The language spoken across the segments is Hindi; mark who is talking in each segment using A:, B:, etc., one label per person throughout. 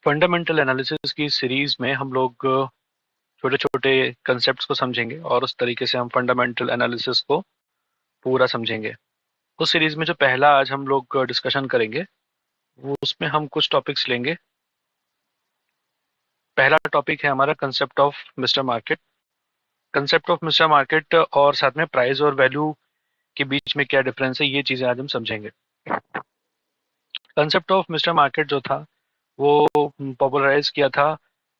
A: फंडामेंटल एनालिसिस की सीरीज में हम लोग छोटे छोटे कंसेप्ट्स को समझेंगे और उस तरीके से हम फंडामेंटल एनालिसिस को पूरा समझेंगे। उस सीरीज में जो पहला आज हम लोग डिस्कशन करेंगे वो उसमें हम कुछ टॉपिक्स लेंगे। पहला टॉपिक है हमारा concept of mister market. Concept of mister market और साथ में प्राइस और वैल्यू के बीच में क्या डिफरेंस है, ये चीज़ें आज हम समझेंगे। कंसेप्ट ऑफ मिस्टर मार्केट जो था वो पॉपुलराइज किया था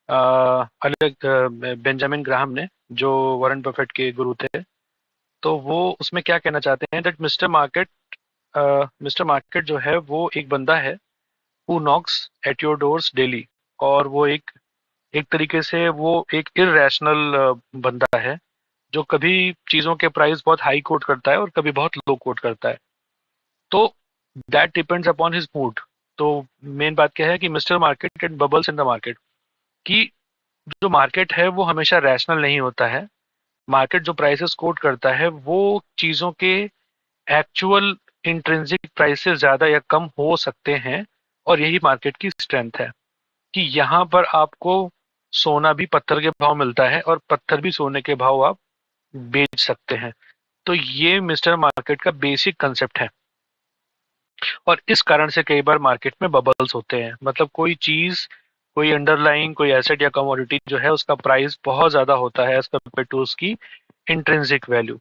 A: बेंजामिन ग्राहम ने, जो वॉरेन बफेट के गुरु थे। तो वो उसमें क्या कहना चाहते हैं दैट मिस्टर मार्केट जो है वो एक बंदा है who Knox at your doors daily. और वो एक एक तरीके से वो एक इररेशनल बंदा है जो कभी चीज़ों के प्राइस बहुत हाई कोट करता है और कभी बहुत लो कोट करता है। तो that depends upon his mood. तो मेन बात क्या है कि mister market and bubbles in the market, कि जो मार्केट है वो हमेशा रैशनल नहीं होता है। मार्केट जो प्राइसेस कोट करता है वो चीज़ों के एक्चुअल इंट्रिंसिक प्राइसेस ज़्यादा या कम हो सकते हैं। और यही मार्केट की स्ट्रेंथ है कि यहाँ पर आपको सोना भी पत्थर के भाव मिलता है और पत्थर भी सोने के भाव आप बेच सकते हैं। तो ये मिस्टर मार्केट का बेसिक कंसेप्ट है। और इस कारण से कई बार मार्केट में बबल्स होते हैं, मतलब कोई चीज़, कोई अंडरलाइंग कोई एसेट या कमोडिटी जो है उसका प्राइस बहुत ज़्यादा होता है एज कम्पेयर टू उसकी इंट्रिंसिक वैल्यू।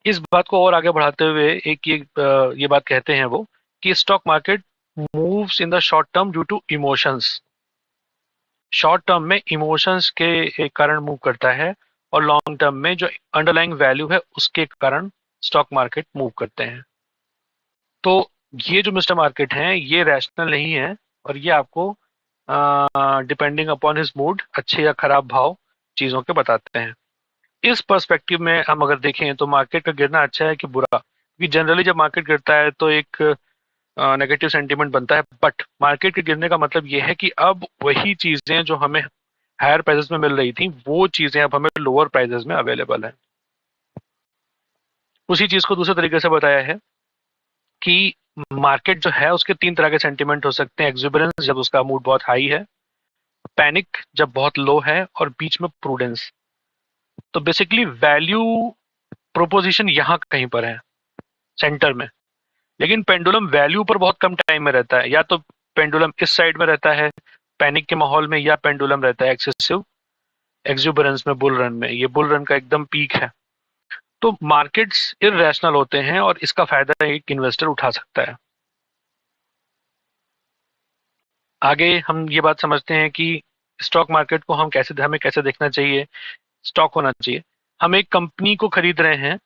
A: इस बात को और आगे बढ़ाते हुए ये बात कहते हैं वो कि stock market moves in the short term due to emotions. Short term में इमोशंस के कारण मूव करता है और लॉन्ग टर्म में जो अंडरलाइंग वैल्यू है उसके कारण स्टॉक मार्केट मूव करते हैं। तो ये जो मिस्टर मार्केट हैं ये रैशनल नहीं है और ये आपको डिपेंडिंग अपॉन हिज मूड अच्छे या खराब भाव चीज़ों के बताते हैं। इस पर्सपेक्टिव में हम अगर देखें तो मार्केट का गिरना अच्छा है कि बुरा, क्योंकि जनरली जब मार्केट गिरता है तो एक नेगेटिव सेंटीमेंट बनता है। बट मार्केट के गिरने का मतलब ये है कि अब वही चीज़ें जो हमें हायर प्राइसेस में मिल रही थी वो चीज़ें अब हमें लोअर प्राइसेस में अवेलेबल है। उसी चीज़ को दूसरे तरीके से बताया है कि मार्केट जो है उसके तीन तरह के सेंटीमेंट हो सकते हैं। एक्सुबरेंस जब उसका मूड बहुत हाई है, पैनिक जब बहुत लो है, और बीच में प्रूडेंस। तो बेसिकली वैल्यू प्रोपोजिशन यहाँ कहीं पर है सेंटर में, लेकिन पेंडुलम वैल्यू पर बहुत कम टाइम में रहता है। या तो पेंडुलम इस साइड में रहता है पैनिक के माहौल में, या पेंडुलम रहता है एक्सेसिव एक्सुबरेंस में, बुल रन में। ये बुल रन का एकदम पीक है। तो मार्केट्स इररेशनल होते हैं और इसका फायदा एक इन्वेस्टर उठा सकता है। आगे हम ये बात समझते हैं कि स्टॉक मार्केट को हमें कैसे देखना चाहिए। स्टॉक होना चाहिए, हम एक कंपनी को खरीद रहे हैं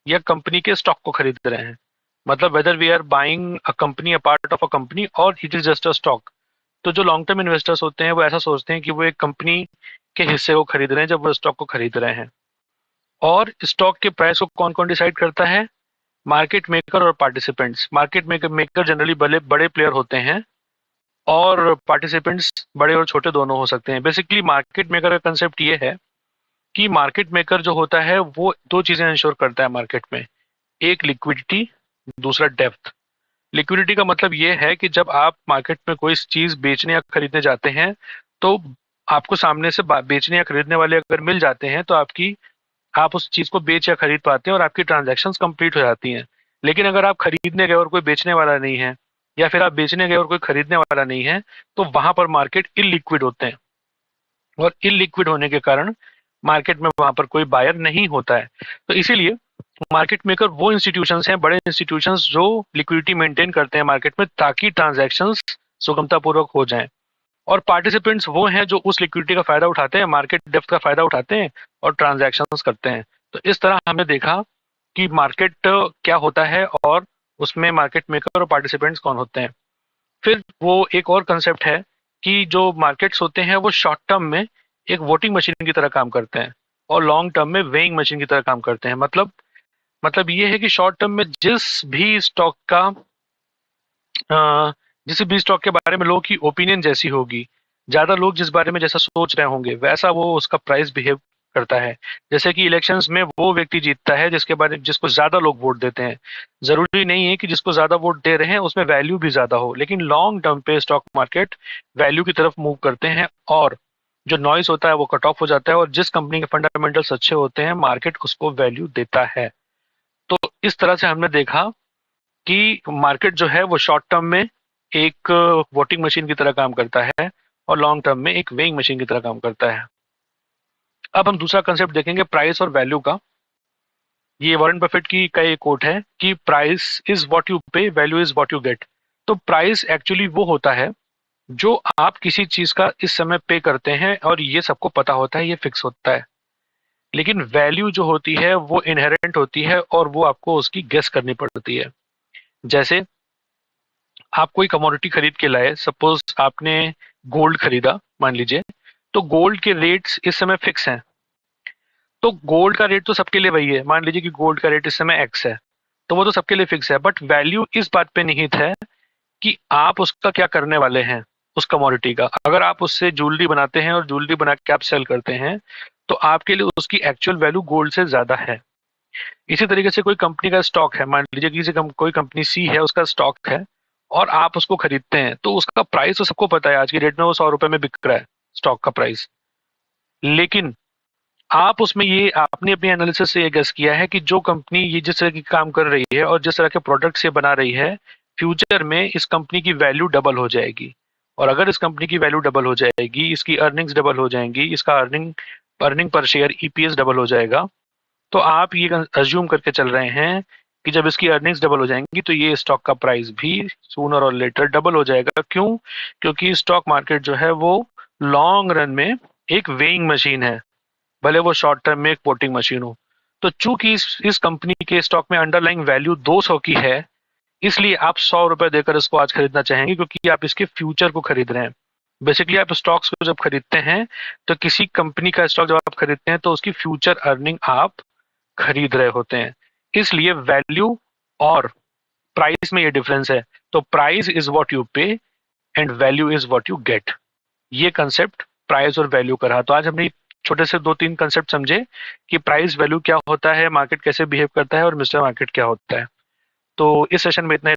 A: या कंपनी के स्टॉक को खरीद रहे हैं, मतलब whether we are buying a company, a part of a company, और it is just a stock. तो जो लॉन्ग टर्म इन्वेस्टर्स होते हैं वो ऐसा सोचते हैं कि वो एक कंपनी के हिस्से को खरीद रहे हैं जब वो स्टॉक को खरीद रहे हैं। और स्टॉक के प्राइस को कौन कौन डिसाइड करता है? मार्केट मेकर और पार्टिसिपेंट्स। मार्केट मेकर जनरली बड़े बड़े प्लेयर होते हैं और पार्टिसिपेंट्स बड़े और छोटे दोनों हो सकते हैं। बेसिकली मार्केट मेकर का कंसेप्ट ये है कि मार्केट मेकर जो होता है वो दो चीजें इंश्योर करता है मार्केट में, एक लिक्विडिटी, दूसरा डेप्थ। लिक्विडिटी का मतलब ये है कि जब आप मार्केट में कोई चीज बेचने या खरीदने जाते हैं तो आपको सामने से बेचने या खरीदने वाले अगर मिल जाते हैं तो आप उस चीज को बेच या खरीद पाते हैं और आपकी ट्रांजैक्शंस कंप्लीट हो जाती हैं। लेकिन अगर आप खरीदने गए और कोई बेचने वाला नहीं है, या फिर आप बेचने गए और कोई खरीदने वाला नहीं है, तो वहां पर मार्केट इलिक्विड होते हैं। और इलिक्विड होने के कारण मार्केट में वहां पर कोई बायर नहीं होता है। तो इसीलिए मार्केट मेकर वो इंस्टीट्यूशंस हैं, बड़े इंस्टीट्यूशंस, जो लिक्विडिटी मेंटेन करते हैं मार्केट में ताकि ट्रांजैक्शंस सुगमतापूर्वक हो जाएं। और पार्टिसिपेंट्स वो हैं जो उस लिक्विडिटी का फायदा उठाते हैं, मार्केट डेप्थ का फायदा उठाते हैं और ट्रांजैक्शंस करते हैं। तो इस तरह हमने देखा कि मार्केट क्या होता है और उसमें मार्केट मेकर और पार्टिसिपेंट्स कौन होते हैं। फिर वो एक और कंसेप्ट है कि जो मार्केट्स होते हैं वो शॉर्ट टर्म में एक वोटिंग मशीन की तरह काम करते हैं और लॉन्ग टर्म में वेइंग मशीन की तरह काम करते हैं। मतलब ये है कि शॉर्ट टर्म में जिस भी स्टॉक के बारे में लोगों की ओपिनियन जैसी होगी, ज्यादा लोग जिस बारे में जैसा सोच रहे होंगे वैसा वो उसका प्राइस बिहेव करता है। जैसे कि इलेक्शंस में वो व्यक्ति जीतता है जिसको ज्यादा लोग वोट देते हैं। जरूरी नहीं है कि जिसको ज्यादा वोट दे रहे हैं उसमें वैल्यू भी ज्यादा हो, लेकिन लॉन्ग टर्म पे स्टॉक मार्केट वैल्यू की तरफ मूव करते हैं और जो नॉइस होता है वो कट ऑफ हो जाता है, और जिस कंपनी के फंडामेंटल्स अच्छे होते हैं मार्केट उसको वैल्यू देता है। तो इस तरह से हमने देखा कि मार्केट जो है वो शॉर्ट टर्म में एक वोटिंग मशीन की तरह काम करता है और लॉन्ग टर्म में एक वेइंग मशीन की तरह काम करता है। अब हम दूसरा कंसेप्ट देखेंगे प्राइस और वैल्यू का। ये वॉरेन बफेट की का एक कोट है कि प्राइस इज व्हाट यू पे, value is what you get. तो प्राइस एक्चुअली वो होता है जो आप किसी चीज का इस समय पे करते हैं और ये सबको पता होता है, ये फिक्स होता है। लेकिन वैल्यू जो होती है वो इनहेरेंट होती है और वो आपको उसकी गेस करनी पड़ती है। जैसे आप कोई कमोडिटी खरीद के लाए, सपोज आपने गोल्ड खरीदा मान लीजिए, तो गोल्ड के रेट्स इस समय फिक्स हैं। तो गोल्ड का रेट तो सबके लिए वही है, मान लीजिए कि गोल्ड का रेट इस समय एक्स है, तो वो तो सबके लिए फिक्स है। बट वैल्यू इस बात पे निहित है कि आप उसका क्या करने वाले हैं उस कमोडिटी का। अगर आप उससे ज्वेलरी बनाते हैं और ज्वेलरी बना के आप सेल करते हैं तो आपके लिए उसकी एक्चुअल वैल्यू गोल्ड से ज्यादा है। इसी तरीके से कोई कंपनी का स्टॉक है, मान लीजिए कोई कंपनी सी है, उसका स्टॉक है और आप उसको खरीदते हैं, तो उसका प्राइस तो सबको पता है, आज की डेट में वो 100 रुपए में बिक रहा है स्टॉक का प्राइस। लेकिन आप उसमें ये आपने अपने एनालिसिस से ये गेस किया है कि जो कंपनी ये जिस तरह की काम कर रही है और जिस तरह के प्रोडक्ट्स ये बना रही है, फ्यूचर में इस कंपनी की वैल्यू डबल हो जाएगी। और अगर इस कंपनी की वैल्यू डबल हो जाएगी, इसकी अर्निंग्स डबल हो जाएंगी, इसका earning earning per share EPS double हो जाएगा, तो आप ये अज्यूम करके चल रहे हैं कि जब इसकी अर्निंग्स डबल हो जाएंगी तो ये स्टॉक का प्राइस भी सूनर और लेटर डबल हो जाएगा। क्यों? क्योंकि स्टॉक मार्केट जो है वो लॉन्ग रन में एक वेइंग मशीन है, भले वो शॉर्ट टर्म में एक वोटिंग मशीन हो। तो चूंकि इस कंपनी के स्टॉक में अंडरलाइंग वैल्यू 200 की है, इसलिए आप 100 रुपए देकर इसको आज खरीदना चाहेंगे, क्योंकि आप इसके फ्यूचर को खरीद रहे हैं। बेसिकली आप स्टॉक्स को जब खरीदते हैं तो किसी कंपनी का स्टॉक जब आप खरीदते हैं तो उसकी फ्यूचर अर्निंग आप खरीद रहे होते हैं। इसलिए वैल्यू और प्राइस में ये डिफरेंस है। तो प्राइस इज व्हाट यू पे and value is what you get. ये कंसेप्ट प्राइस और वैल्यू का रहा। तो आज हमने छोटे से 2-3 कंसेप्ट समझे कि प्राइस वैल्यू क्या होता है, मार्केट कैसे बिहेव करता है और मिस्टर मार्केट क्या होता है। तो इस सेशन में इतना ही।